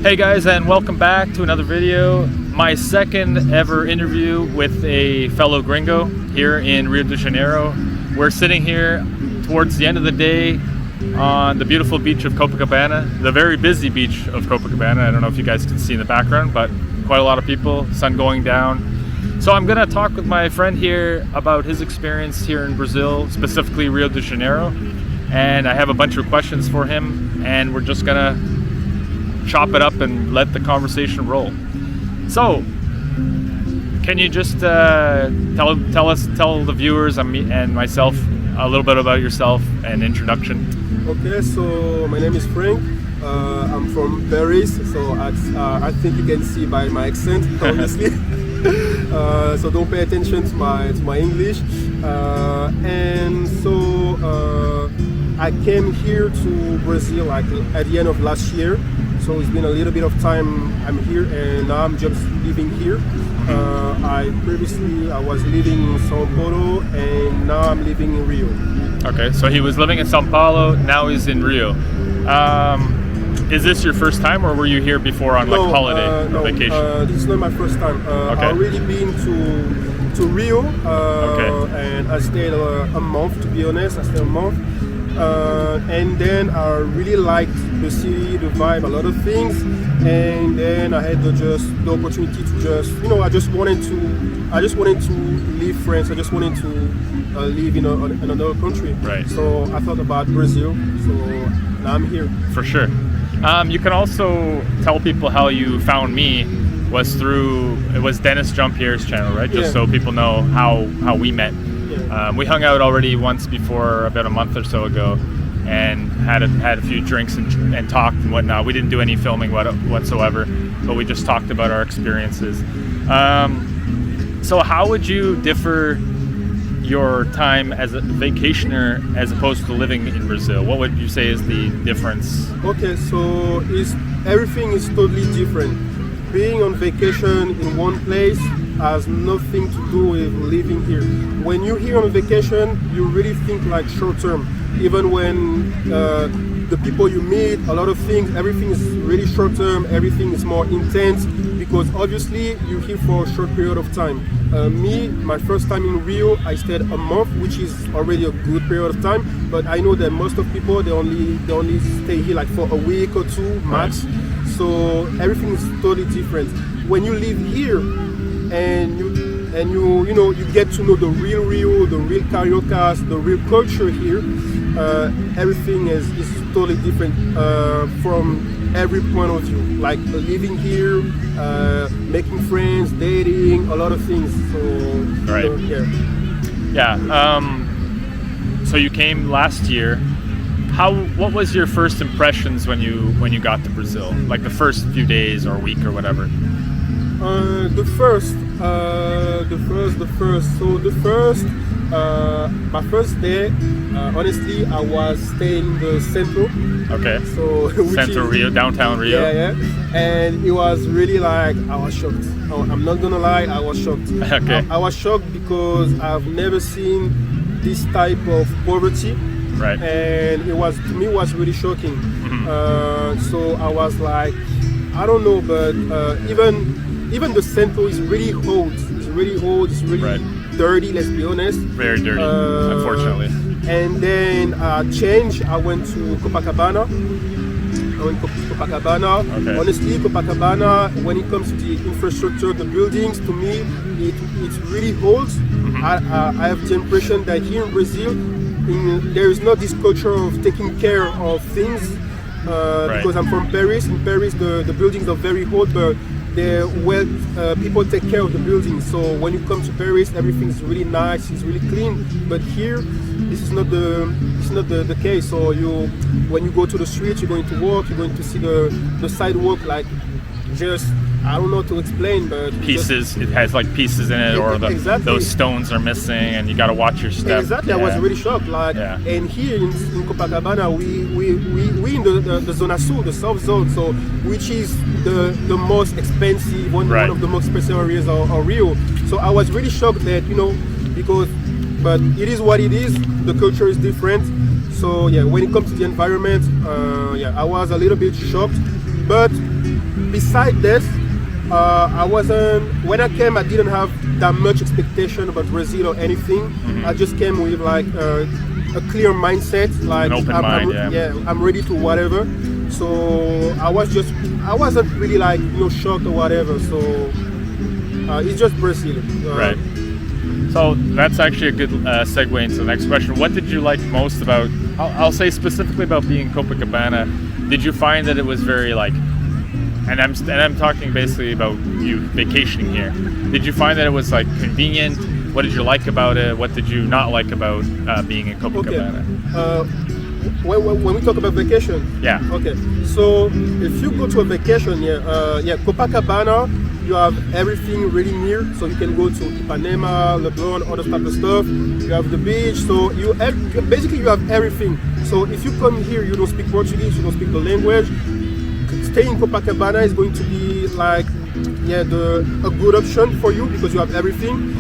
Hey guys, and welcome back to another video. My second ever interview with a fellow gringo here in Rio de Janeiro. We're sitting here towards the end of the day on the beautiful beach of Copacabana, the very busy beach of Copacabana. I don't know if you guys can see in the background, but quite a lot of people, sun going down. So I'm gonna talk with my friend here about his experience here in Brazil, specifically Rio de Janeiro. And I have a bunch of questions for him, and we're just gonna chop it up and let the conversation roll. So, can you just tell the viewers and myself a little bit about yourself and introduction? Okay, so my name is Franck. I'm from Paris, so I think you can see by my accent, obviously. So don't pay attention to my English. And so I came here to Brazil like at the end of last year. So it's been a little bit of time I'm here, and now I'm just living here. I was living in Sao Paulo, and now I'm living in Rio. Okay, so he was living in Sao Paulo, now he's in Rio. Is this your first time, or were you here before on like holiday or vacation? This is not my first time. Okay. I've already been to Rio, and I stayed a month, to be honest. I stayed a month. And then I really liked the city, the vibe, a lot of things. And then I had the opportunity to I just wanted to leave France. I just wanted to live in another country. Right. So I thought about Brazil. So now I'm here. For sure. You can also tell people how you found me. It was Dennis Jean-Pierre's channel, right? Just so people know how we met. We hung out already once before, about a month or so ago, and had a few drinks and talked and whatnot. We didn't do any filming whatsoever, but we just talked about our experiences. So how would you differ your time as a vacationer as opposed to living in Brazil? What would you say is the difference? Okay, so everything is totally different. Being on vacation in one place has nothing to do with living here. When you're here on vacation, you really think like short term. Even when the people you meet, a lot of things, everything is really short term, everything is more intense, because obviously you're here for a short period of time. My first time in Rio, I stayed a month, which is already a good period of time, but I know that most of people, they only stay here like for a week or two max. Right. So everything is totally different. When you live here, and you get to know the real Rio, the real Cariocas, the real culture here. Everything is totally different from every point of view. Like living here, making friends, dating, a lot of things. So right. Yeah. So you came last year. What was your first impressions when you got to Brazil? Like the first few days or week or whatever? My first day, honestly, I was staying in the Centro. Okay. So Centro Rio, downtown Rio. Yeah. And it was really like, I was shocked. I'm not gonna lie, I was shocked. Okay. I was shocked because I've never seen this type of poverty. Right. And to me, it was really shocking. Mm-hmm. So I was like, I don't know, but even the Centro is really old. It's really old. It's really dirty. Let's be honest. Very dirty, unfortunately. And then change. I went to Copacabana. Okay. Honestly, Copacabana, when it comes to the infrastructure, the buildings, to me, it's really old. Mm-hmm. I have the impression that here in Brazil, there is not this culture of taking care of things. Because I'm from Paris. In Paris, the buildings are very old, but people take care of the buildings. So when you come to Paris, everything's really nice, it's really clean. But here, this is not the case. So when you go to the street, you're going to walk, you're going to see the sidewalk like just, I don't know how to explain, but pieces. It has like pieces in it, or those stones are missing, and you got to watch your step. Exactly, I was really shocked. And here in Copacabana, we in the Zona Sul, the South Zone, so which is the most expensive one of the most expensive areas of Rio. So I was really shocked that but it is what it is. The culture is different. So yeah, when it comes to the environment, I was a little bit shocked, but beside this, I wasn't, when I came, I didn't have that much expectation about Brazil or anything. I just came with like a clear mindset, like an open mind, I'm ready to whatever. So I wasn't really like, you know, shocked or whatever. So it's just Brazil. Right. So that's actually a good segue into the next question. What did you like most about, I'll say specifically about being in Copacabana, did you find that it was very like, and I'm talking basically about you vacationing here. Did you find that it was like convenient? What did you like about it? What did you not like about being in Copacabana? Okay. When we talk about vacation, yeah. Okay. So if you go to a vacation, Copacabana, you have everything really near. So you can go to Ipanema, Leblon, all that type of stuff. You have the beach. So basically you have everything. So if you come here, you don't speak Portuguese, you don't speak the language, staying in Copacabana is going to be like a good option for you because you have everything.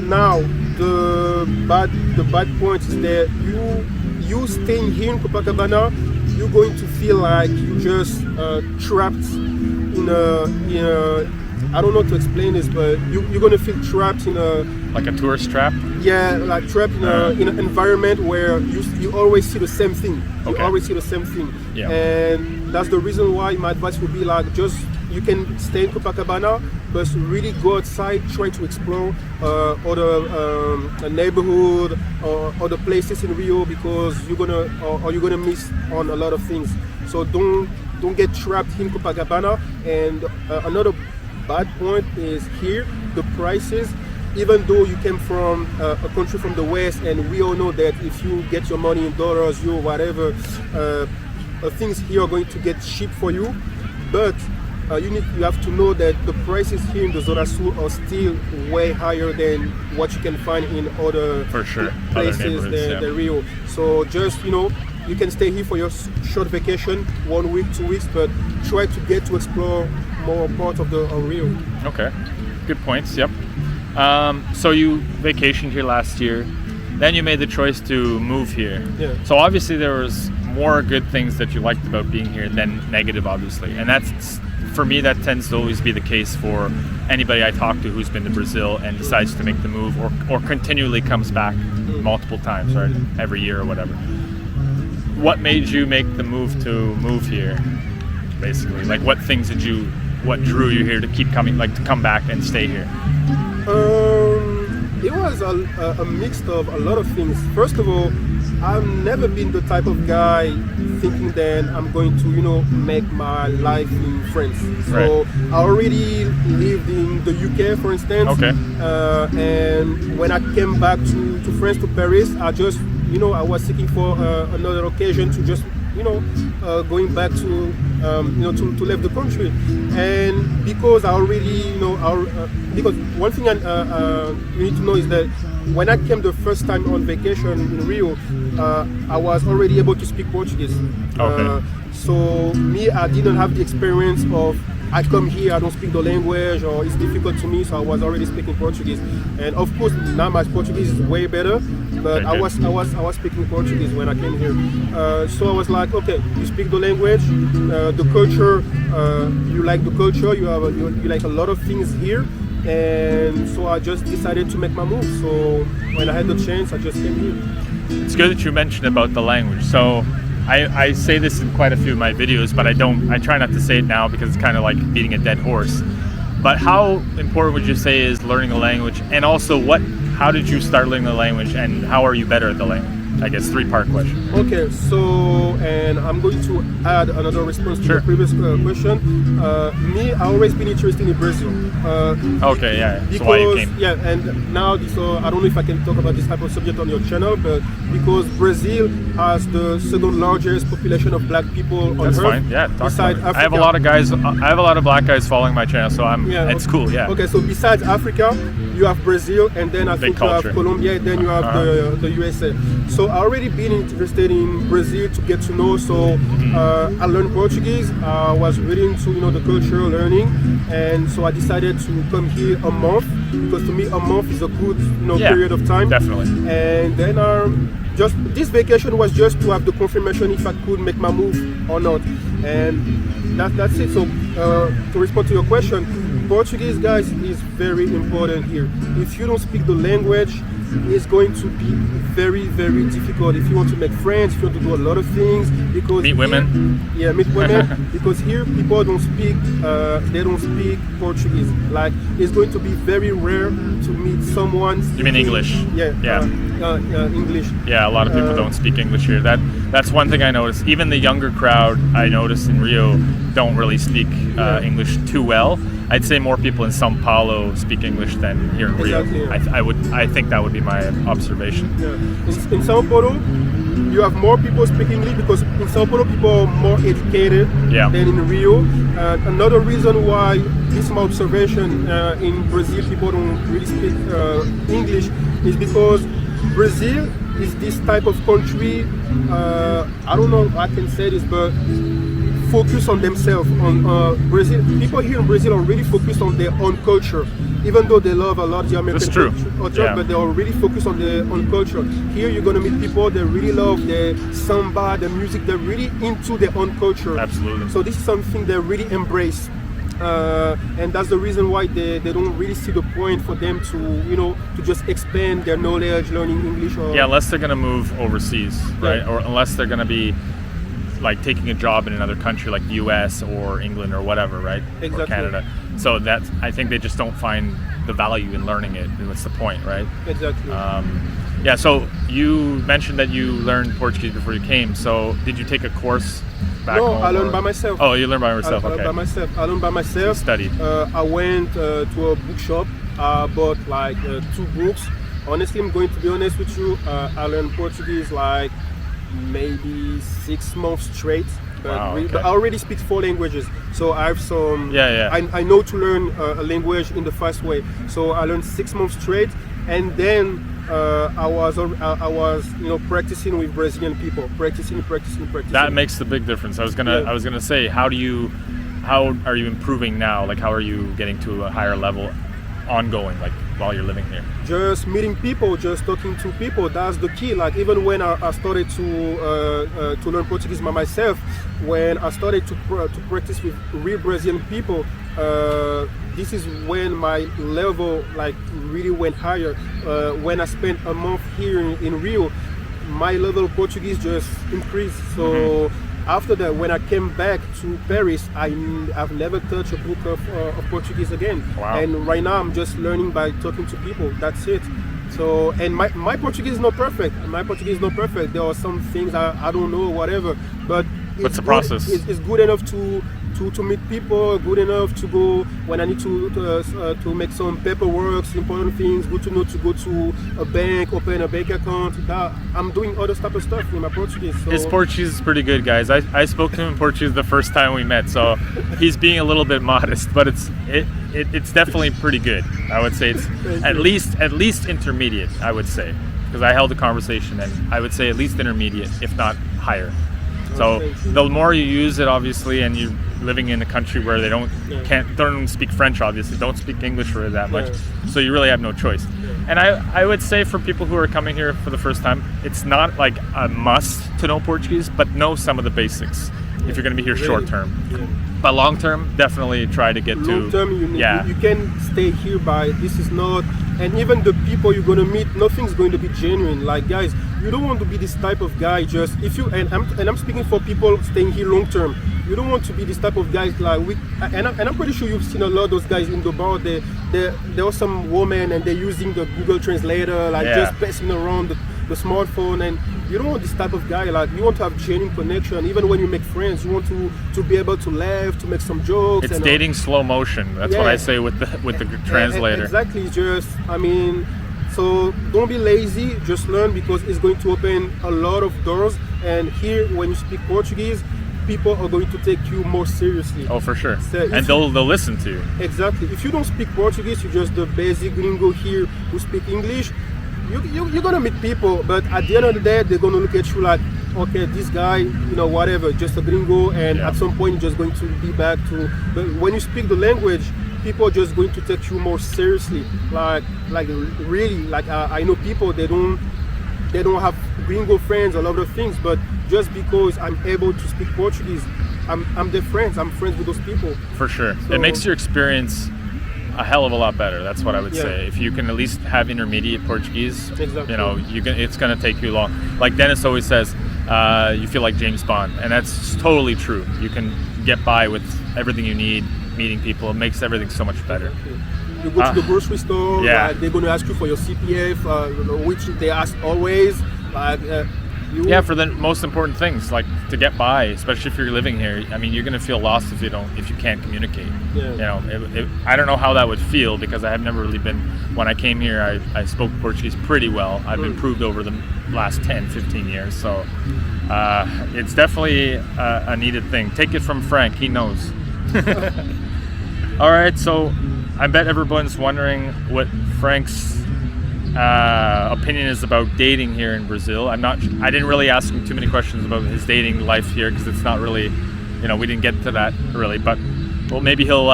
Now the bad point is that you staying here in Copacabana, you're going to feel like you're just trapped in a I don't know how to explain this, but you're gonna feel trapped in a, like a tourist trap. Yeah, like trapped in an environment where you always see the same thing. You always see the same thing. Yeah. And that's the reason why my advice would be like, just you can stay in Copacabana, but really go outside, try to explore other neighborhood or other places in Rio, because you're gonna miss on a lot of things. So don't get trapped in Copacabana. And another bad point is here the prices. Even though you came from a country from the West, and we all know that if you get your money in dollars, euro, whatever, things here are going to get cheap for you. But you have to know that the prices here in the Zona Sur are still way higher than what you can find in other places than Rio. So just, you can stay here for your short vacation, 1 week, 2 weeks, but try to get to explore more part of Rio. Okay, good points. Yep. So you vacationed here last year, then you made the choice to move here. Yeah. So obviously there was more good things that you liked about being here than negative, obviously. And that's, for me, that tends to always be the case for anybody I talk to who's been to Brazil and decides to make the move, or continually comes back multiple times, right? Every year or whatever. What made you make the move to move here, basically? Like, what drew you here to keep coming, like to come back and stay here? It was a mix of a lot of things. First of all, I've never been the type of guy thinking that I'm going to, make my life in France. So I already lived in the UK, for instance. Okay. And when I came back to France, to Paris, I just, I was seeking for another occasion to just, going back to leave the country. And because I already, because one thing you need to know is that when I came the first time on vacation in Rio, I was already able to speak Portuguese. Okay. So I didn't have the experience of, I come here, I don't speak the language, or it's difficult to me, so I was already speaking Portuguese. And of course, now my Portuguese is way better, but I was speaking Portuguese when I came here. So I was like, okay, you speak the language, the culture, you like the culture, you like a lot of things here. And so I just decided to make my move. So when I had the chance, I just came here. It's good that you mentioned about the language. So I say this in quite a few of my videos, but I try not to say it now because it's kind of like beating a dead horse. But how important would you say is learning the language? And also, how did you start learning the language, and how are you better at the language? I guess 3-part question. Okay, so, and I'm going to add another response to the previous question. I always been interested in Brazil. Okay, yeah. Because, so why you came? Yeah, and now, so I don't know if I can talk about this type of subject on your channel, but because Brazil has the second largest population of black people on Earth. That's fine. Yeah, besides Africa. I have a lot of black guys following my channel, so it's cool. Yeah. Okay, so besides Africa, you have Brazil, and then I think you have Colombia, and then you have the USA. So I already been interested in Brazil to get to know. So I learned Portuguese. I was really into the culture learning, and so I decided to come here a month, because to me a month is a good period of time. Definitely. And then just this vacation was just to have the confirmation if I could make my move or not, and that's it. So to respond to your question, Portuguese, guys, is very important here. If you don't speak the language, it's going to be very, very difficult if you want to make friends, if you want to do a lot of things. Because meet women. Meet women. Because here people don't speak, they don't speak Portuguese. Like, it's going to be very rare to meet someone. You mean English? Yeah. English. Yeah, a lot of people don't speak English here. That's one thing I noticed. Even the younger crowd I noticed in Rio don't really speak English too well. I'd say more people in São Paulo speak English than here in Rio. Exactly. I think that would be my observation. Yeah. In São Paulo, you have more people speaking English because in São Paulo people are more educated than in Rio. Another reason why this is my observation in Brazil people don't really speak English is because Brazil is this type of country. I don't know how I can say this, but focus on themselves. On Brazil, people here in Brazil are really focused on their own culture, even though they love a lot of the American culture, but they are really focused on their own culture. Here you're gonna meet people that really love the samba, the music. They're really into their own culture. Absolutely. So this is something they really embrace. And that's the reason why they don't really see the point for them to just expand their knowledge, learning English. Unless they're gonna move overseas, right? Or unless they're gonna be like taking a job in another country like the US or England or whatever, right? Exactly. Or Canada. So I think they just don't find the value in learning it. And what's the point, right? Exactly. So you mentioned that you learned Portuguese before you came. So did you take a course back home? No, I learned by myself. Oh, you learned by yourself. I learned by myself. You studied. I went to a bookshop. I bought like 2 books. Honestly, I'm going to be honest with you. I learned Portuguese like maybe 6 months straight. But I already speak 4 languages, so I have some. I know to learn a language in the fast way. So I learned 6 months straight, and then I was practicing with Brazilian people, practicing. That makes the big difference. I was gonna say, how are you improving now? Like, how are you getting to a higher level, ongoing, like while you're living here? Just meeting people, just talking to people. That's the key. Like, even when I started to learn Portuguese by myself, when I started to practice with real Brazilian people, this is when my level like really went higher. When I spent a month here in Rio, my level of Portuguese just increased. So after that, when I came back to Paris, I've never touched a book of Portuguese again. Wow. And right now I'm just learning by talking to people. That's it. So, and my Portuguese is not perfect. There are some things I don't know, whatever. But it's a process. It's good enough to meet people, good enough to go when I need to make some paperwork, important things, good to know to go to a bank, open a bank account. I'm doing other type of stuff with my Portuguese. So. His Portuguese is pretty good, guys. I spoke to him in Portuguese the first time we met, so he's being a little bit modest, but it's definitely pretty good. I would say it's at least intermediate, I would say, because I held a conversation and I would say at least intermediate, if not higher. So the more you use it, obviously, and you're living in a country where they don't speak French, obviously, don't speak English really that much, so you really have no choice. And I would say for people who are coming here for the first time, it's not like a must to know Portuguese, but know some of the basics if you're going to be here short term. But long term, definitely try to get to. Long term, you can stay here by this is not, and even the people you're gonna meet, nothing's going to be genuine. Like, guys, you don't want to be this type of guy. Just if you and I'm speaking for people staying here long term. You don't want to be this type of guys like I'm pretty sure you've seen a lot of those guys in the bar. There are some women and they're using the Google Translator, like just passing around the smartphone, and you don't want this type of guy. Like, you want to have genuine connection. Even when you make friends, you want to be able to laugh, to make some jokes. It's dating slow motion. That's what I say with the translator. Exactly. So don't be lazy. Just learn, because it's going to open a lot of doors. And here, when you speak Portuguese, people are going to take you more seriously. Oh, for sure. So and they'll listen to you. Exactly. If you don't speak Portuguese, you're just the basic gringo here who speak English. You're gonna meet people, but at the end of the day, they're gonna look at you like, okay, this guy, whatever, just a gringo, and at some point you're just going to be back to. But when you speak the language, people are just going to take you more seriously. Like really, like I know people, they don't have gringo friends, a lot of things, but just because I'm able to speak Portuguese, I'm their friends. I'm friends with those people. For sure. So- It makes your experience a hell of a lot better. That's what I would Yeah. say. If you can at least have intermediate Portuguese, Exactly. you know, it's going to take you long. Like Dennis always says, you feel like James Bond, and that's totally true. You can get by with everything you need, meeting people. It makes everything so much better. You go to the grocery store, yeah. like, they're going to ask you for your CPF, which they ask always. Yeah, for the most important things, like to get by, especially if you're living here. I mean, you're going to feel lost if you can't communicate. Yeah. You know, I don't know how that would feel, because I have never really been. When I came here, I spoke Portuguese pretty well. I've improved over the last 10, 15 years, so it's definitely a needed thing. Take it from Frank; he knows. All right, so I bet everyone's wondering what Frank's opinion is about dating here in Brazil. I didn't really ask him too many questions about his dating life here, because it's not really, you know, we didn't get to that really. But well, maybe he'll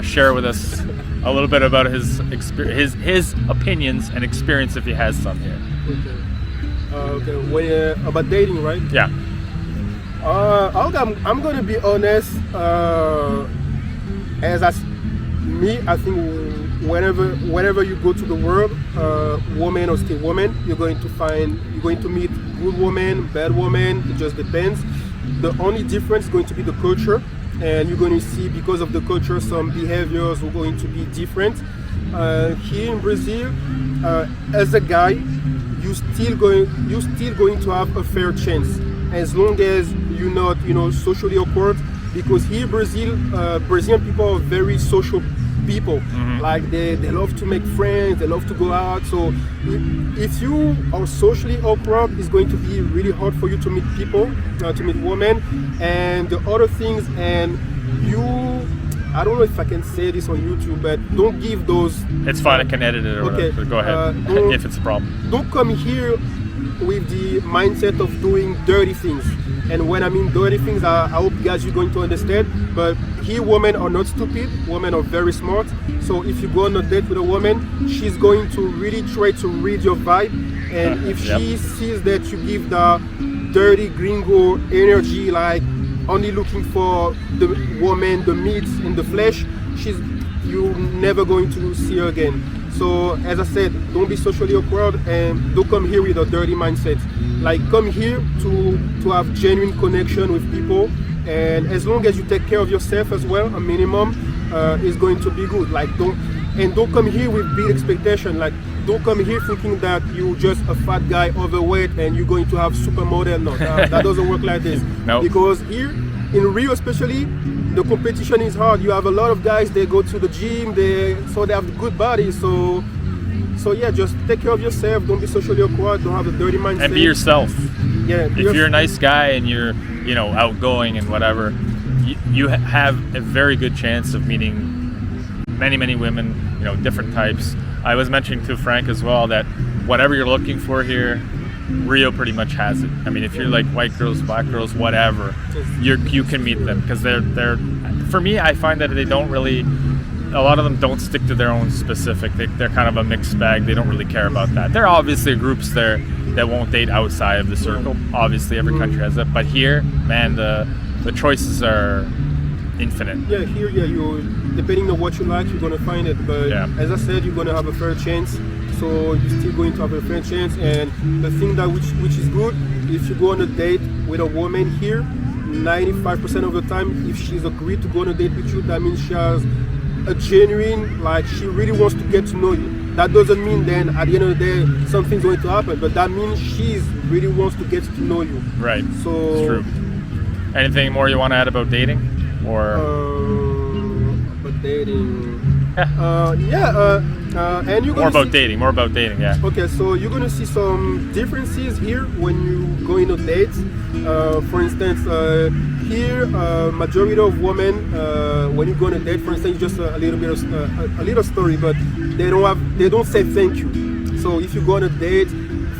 share with us a little bit about his opinions and experience if he has some here. Okay. About dating, right? Yeah. I'm gonna be honest. I think whenever you go to the world, woman or still woman, you're going to meet good women, bad women. It just depends. The only difference is going to be the culture, and you're going to see, because of the culture, some behaviors are going to be different. Here in Brazil, as a guy, you're still going to have a fair chance, as long as you're not, socially awkward. Because here, Brazilian people are very social people. Mm-hmm. Like they love to make friends, they love to go out. So if you are socially awkward, it's going to be really hard for you to meet people, to meet women. And the other things, I don't know if I can say this on YouTube, but don't give those. It's fine. I can edit it or Okay, whatever. Go ahead. If it's a problem. Don't come here with the mindset of doing dirty things. And when I mean dirty things, I hope guys you're going to understand. But here, women are not stupid. Women are very smart. So if you go on a date with a woman, she's going to really try to read your vibe. And if she sees that you give the dirty gringo energy, like only looking for the woman, the meat and the flesh, you're never going to see her again. So as I said, don't be socially awkward, and don't come here with a dirty mindset. Like, come here to have genuine connection with people, and as long as you take care of yourself as well, a minimum, is going to be good. Like, don't come here with big expectation. Like, don't come here thinking that you're just a fat guy, overweight, and you're going to have supermodel. No, that doesn't work like this. No. Because here in Rio especially, the competition is hard. You have a lot of guys, they go to the gym, they have good bodies. So yeah, just take care of yourself. Don't be socially awkward. Don't have a dirty mindset. And be yourself. Yeah. If you're a nice guy and you're, outgoing and whatever, you have a very good chance of meeting many women, different types. I was mentioning to Frank as well that whatever you're looking for here, Rio pretty much has it. I mean, if you're like white girls, black girls, whatever, you can meet them, because they're for me, I find that they don't really. A lot of them don't stick to their own specific. They're kind of a mixed bag. They don't really care about that. There are obviously groups there that won't date outside of the circle. Obviously, every country has that. But here, man, the choices are infinite. Yeah, here, you depending on what you like, you're gonna find it. But as I said, you're gonna have a fair chance. So you're still going to have a fair chance. And the thing that which is good, if you go on a date with a woman here, 95% of the time, if she's agreed to go on a date with you, that means she has a genuine, like, she really wants to get to know you. That doesn't mean then at the end of the day something's going to happen, but that means she really wants to get to know you. Right. So it's true. Anything more you want to add about dating, or? About dating. And you're more about dating. Yeah. Okay, so you're gonna see some differences here when you go on a date. For instance, here, majority of women, when you go on a date, for instance, just a little story, but they don't say thank you. So if you go on a date,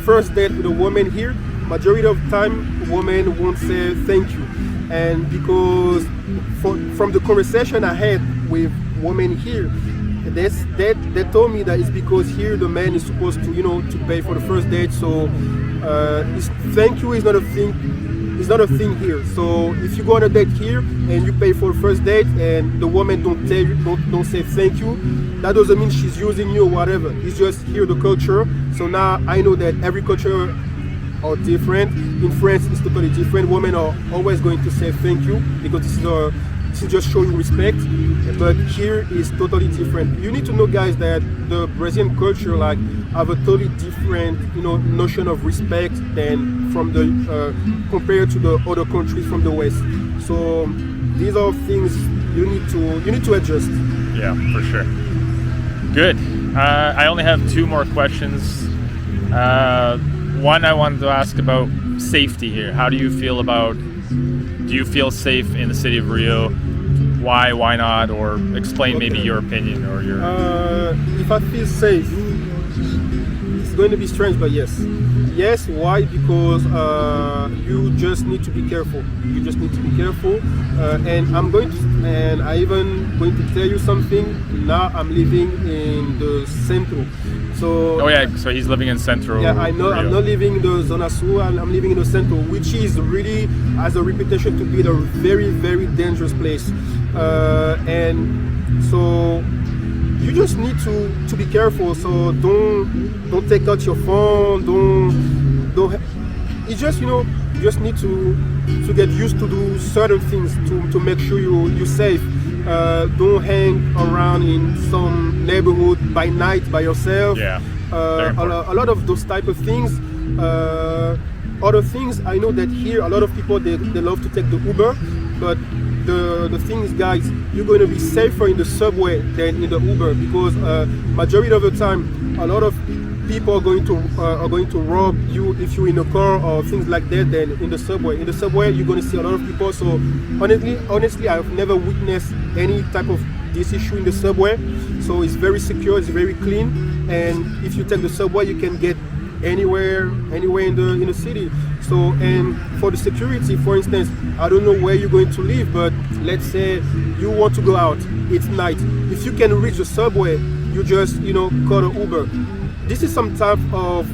first date with a woman here, majority of the time, women won't say thank you, and because from the conversation I had with women here, they told me that it's because here the man is supposed to to pay for the first date. So thank you is not a thing. it's not a thing here. So if you go on a date here and you pay for the first date and the woman don't say thank you, that doesn't mean she's using you or whatever. It's just here the culture. So now I know that every culture are different. In France, it's totally different. Women are always going to say thank you because this is just showing respect. But here is totally different. You need to know, guys, that the Brazilian culture like have a totally different, notion of respect than from the compared to the other countries from the West. So these are things you need to adjust. Yeah, for sure. Good. I only have 2 more questions. One, I wanted to ask about safety here. How do you feel about? Do you feel safe in the city of Rio? Why not? Or explain maybe your opinion or your. If I feel safe, it's going to be strange, but yes. Yes, why? Because you just need to be careful. You just need to be careful. And I even going to tell you something. Now I'm living in the centro. So. Oh yeah, so he's living in Centro. Yeah, I know. Rio. I'm not living in the Zona Sul. I'm living in the centro, which is really has a reputation to be a very, very dangerous place. And so you just need to be careful. So don't take out your phone. Don't. It's just you just need to get used to do certain things to make sure you're safe. Don't hang around in some neighborhood by night by yourself. Yeah. A lot of those type of things. Other things, I know that here a lot of people they love to take the Uber, but the thing is, guys, you're going to be safer in the subway than in the Uber because majority of the time a lot of people are going to rob you if you're in a car or things like that than in the subway. In the subway you're going to see a lot of people. So honestly I've never witnessed any type of this issue in the subway. So it's very secure, it's very clean, and if you take the subway you can get anywhere in the city. So, and for the security, for instance, I don't know where you're going to live, but let's say you want to go out, it's night. If you can reach the subway, you just call an Uber. This is some type of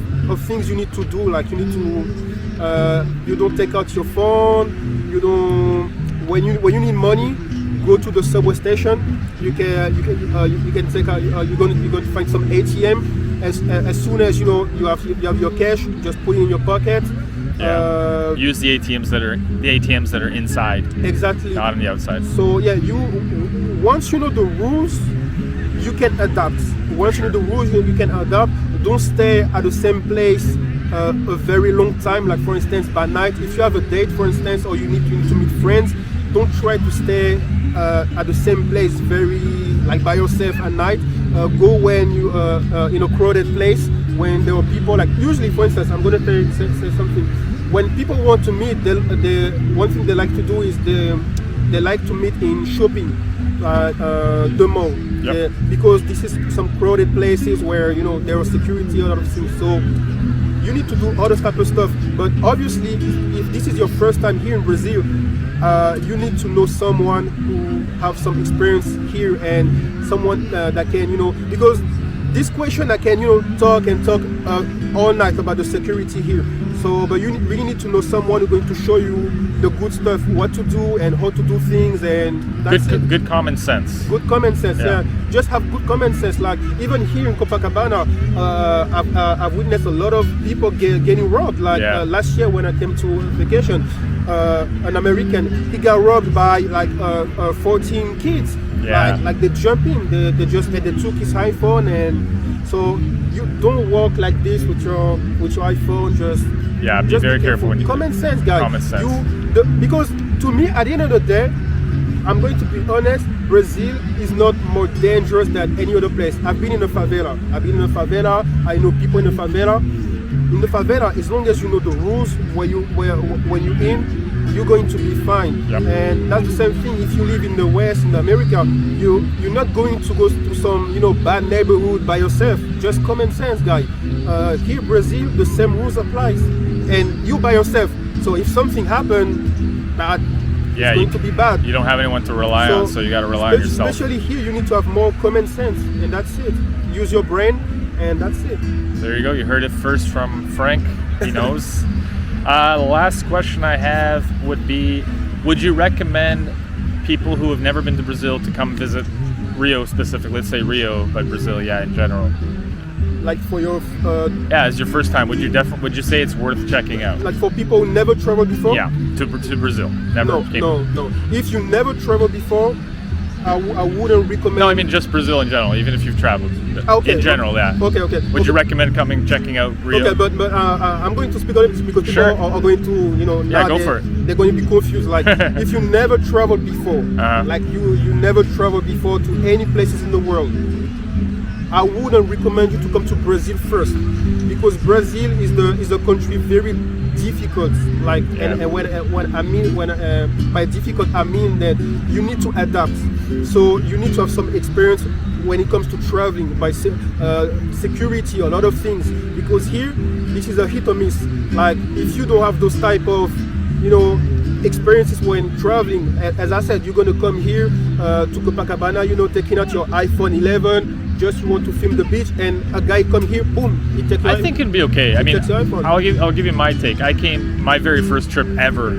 things you need to do. Like you need to you don't take out your phone. You don't when you need money, go to the subway station. You can take out. You're going to find some ATM. As soon as you have your cash, just put it in your pocket. Yeah. Use the ATMs that are inside. Exactly. Not on the outside. So yeah, once you know the rules, you can adapt. Once you know the rules, you can adapt. Don't stay at the same place a very long time. Like for instance, by night, if you have a date, for instance, or you need to meet friends, don't try to stay at the same place like by yourself at night. Go when you in a crowded place when there are people. Like usually, for instance, I'm going to say something. When people want to meet, the one thing they like to do is they like to meet in shopping, the mall. Yep. Because this is some crowded places where there are security, a lot of things. So you need to do all this type of stuff. But obviously, if this is your first time here in Brazil, you need to know someone who have some experience here and someone that can, because this question I can, talk all night about the security here. So, but you really need to know someone who's going to show you the good stuff, what to do and how to do things, and that's good common sense. Good common sense, yeah. Just have good common sense. Like even here in Copacabana, I've witnessed a lot of people getting robbed. Like last year when I came to vacation, an American, he got robbed by 14 kids. Yeah. Like they jump in, they took his iPhone, and so you don't walk like this with your iPhone. Just be very careful when you common sense, guys. Common sense. Because to me, at the end of the day, I'm going to be honest, Brazil is not more dangerous than any other place. I've been in a favela. I know people in the favela. In the favela, as long as you know the rules when you're in, you're going to be fine. Yep. And that's the same thing if you live in the West, in America, you're not going to go to some bad neighborhood by yourself. Just common sense, guy. Here Brazil, the same rules applies, and you by yourself. So if something happens bad, it's going to be bad. You don't have anyone to rely on, so you got to rely on yourself. Especially here, you need to have more common sense, and that's it. Use your brain, and that's it. There you go. You heard it first from Franck. He knows. The last question I have would be, would you recommend people who have never been to Brazil to come visit Rio specifically? Let's say Rio, but Brazil, yeah, in general. Like for your As your first time, would you say it's worth checking out? like for people who never traveled before? Yeah, to Brazil. Never came. No. If you never traveled before, I wouldn't recommend. No, I mean just Brazil in general, even if you've traveled. Okay. In general, yeah. Okay. Would you recommend checking out Rio? Okay, but I'm going to speak on it because Sure. people are going to, now go for it. they're going to be confused. Like, if you never traveled before, like you never traveled before to any places in the world, I wouldn't recommend you to come to Brazil first, because Brazil is a country very difficult. Like, and by difficult I mean that you need to adapt. So you need to have some experience when it comes to traveling, by security, a lot of things. Because here, this is a hit or miss. Like, if you don't have those type of, experiences when traveling, as I said, you're gonna come here to Copacabana, taking out your iPhone 11. Just you want to film the beach, and a guy come here, boom, he takes your I think it'd be okay. I mean, takes your iPhone. I'll give you my take. My very first trip ever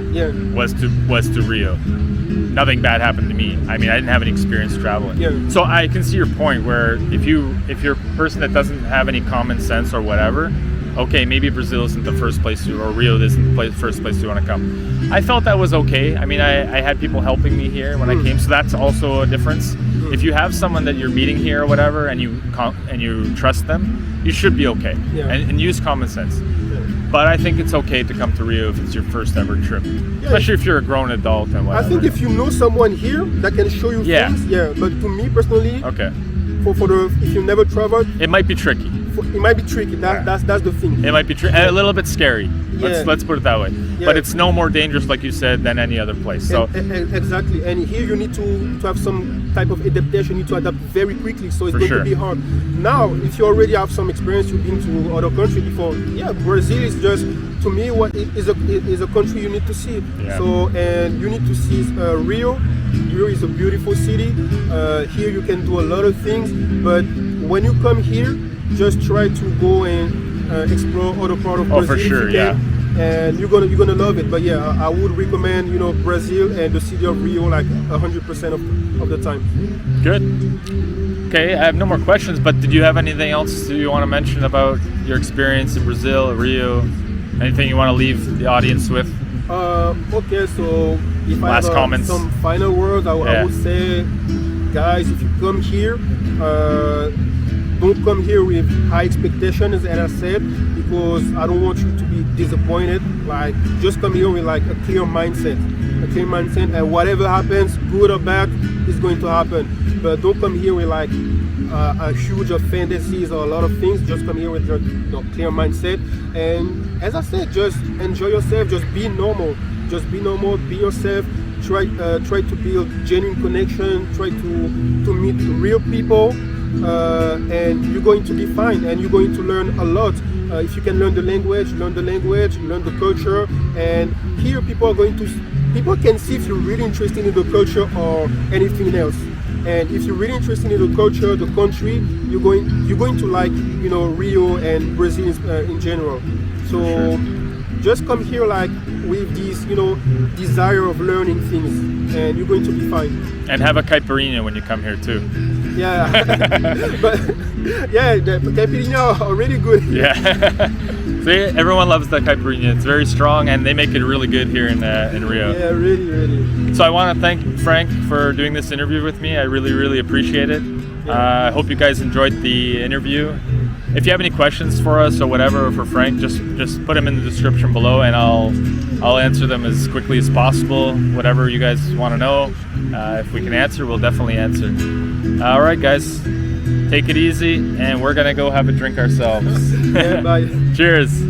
was to Rio. Nothing bad happened to me. I mean, I didn't have any experience traveling. Yeah. So I can see your point where if you're a person that doesn't have any common sense or whatever, okay, maybe Brazil isn't the first place or Rio isn't the first place you want to come. I felt that was okay. I mean, I had people helping me here when I came, so that's also a difference. If you have someone that you're meeting here or whatever, and you trust them, you should be okay. Yeah. And use common sense. But I think it's okay to come to Rio if it's your first ever trip, especially if you're a grown adult and whatever. I think if you know someone here that can show you things, but to me personally, okay, if you never traveled, it might be tricky. It might be tricky. That's the thing. It might be a little bit scary. Yeah. Let's put it that way. Yeah. But it's no more dangerous, like you said, than any other place. So exactly. And here you need to have some type of adaptation. You need to adapt very quickly. So it's going to be hard. Now, if you already have some experience, you've been to other countries before. Yeah, Brazil is just, to me, what is a country you need to see. Yeah. So, and you need to see Rio. Rio is a beautiful city. Here you can do a lot of things. But when you come here, just try to go and explore other part of Brazil. for sure, yeah. And you're gonna love it. But yeah, I would recommend Brazil and the city of Rio like 100% of the time. Good. Okay, I have no more questions. But did you have anything else you want to mention about your experience in Brazil, Rio? Anything you want to leave the audience with? Okay, so if Last I have comments. some final words, I would say, guys, if you come here, don't come here with high expectations, as I said, because I don't want you to be disappointed. Like, just come here with like a clear mindset, and whatever happens, good or bad, is going to happen. But don't come here with like a huge of fantasies or a lot of things. Just come here with your clear mindset, and as I said, just enjoy yourself. Just be normal. Be yourself. Try to build genuine connection. Try to meet real people. And you're going to be fine, and you're going to learn a lot. If you can learn the language, learn the culture. And here people can see if you're really interested in the culture or anything else. And if you're really interested in the culture, the country, you're going to like Rio and Brazil in general. So just come here like with this desire of learning things, and you're going to be fine. And have a caipirinha when you come here too. Yeah, but yeah, the caipirinha are really good. Yeah. See, everyone loves the caipirinha. It's very strong, and they make it really good here in Rio. Yeah, really. So I want to thank Franck for doing this interview with me. I really appreciate it. I hope you guys enjoyed the interview. If you have any questions for us or whatever, or for Franck, just put them in the description below, and I'll answer them as quickly as possible. Whatever you guys want to know, if we can answer, we'll definitely answer. All right, guys, take it easy, and we're gonna go have a drink ourselves. Yeah, bye. Cheers.